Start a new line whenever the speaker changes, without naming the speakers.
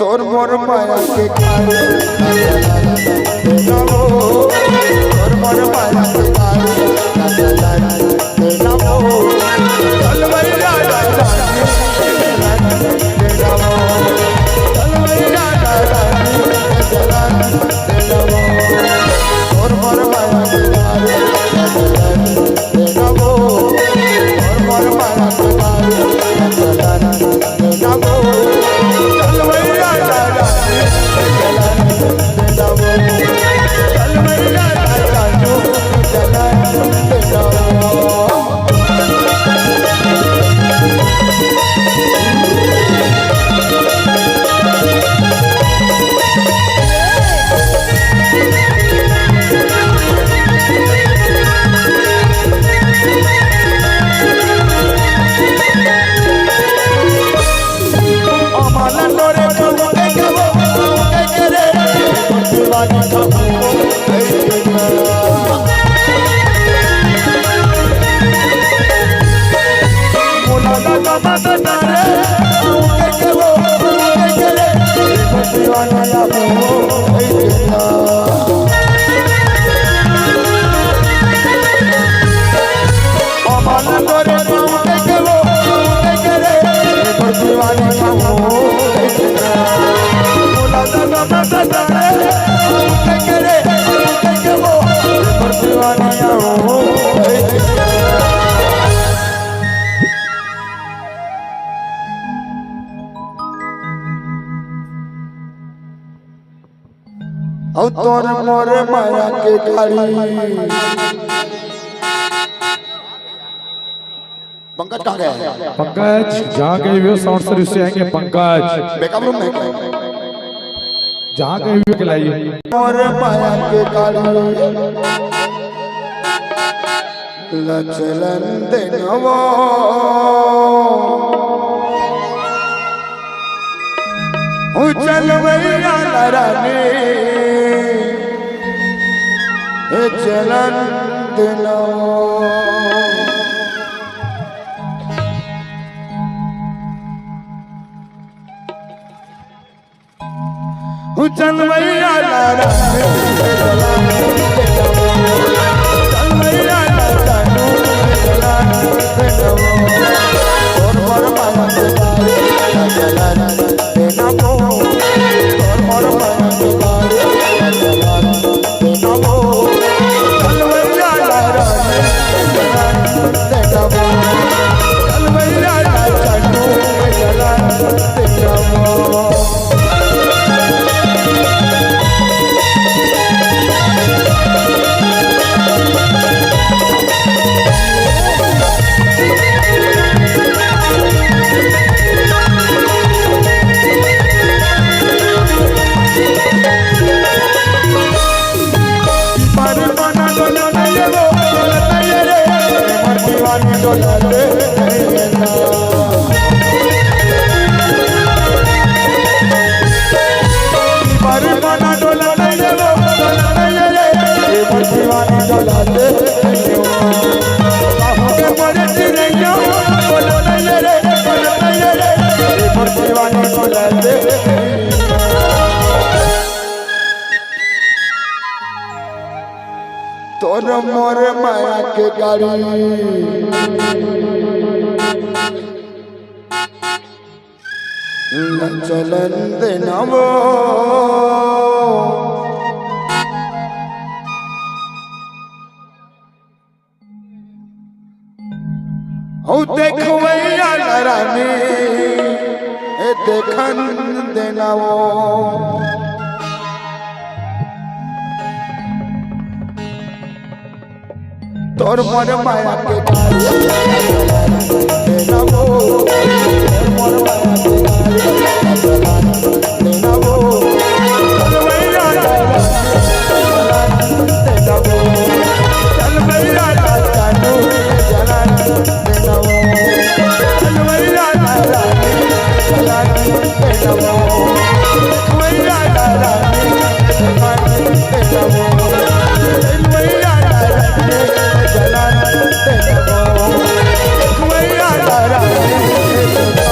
तोर मोर माया के कारे नमो तोर मोर माया के कारे नमो तलवैया रानी नमो तलवैया रानी नमो तोर मोर माया के कारे नमो तोर मोर माया के कारे नमो तोर मोर माया के गाड़ी पंकज कहाँ गया?
पंकज जहाँ कहीं भी साउंड सर्विस से आएंगे पंकज
बैकअप रूम में
जहाँ कहीं भी खिलाइए।
मोर माया के गाड़ी लचलन देनवो चलवैया रानी चलन दिनो चलवैया रानी चलवैया रानी चलन दिनो और मोर माया के गाड़ी चलन दिनो और मोर माया के गाड़ी चलन दिनो चलवैया रानी चलन दिनो चलवैया रानी चलन दिनो तोर मोर माया के गाड़ी चलन देनवो देखवैया रानी देखन देनवो तोर मोर माया के गाड़ी नमो तोर मोर माया के गाड़ी नमो चलवैया रानी नमो चलवैया रानी चलन नमो चलवैया रानी चलन नमो चलवैया रानी चलन नमो चलवैया रानी चलन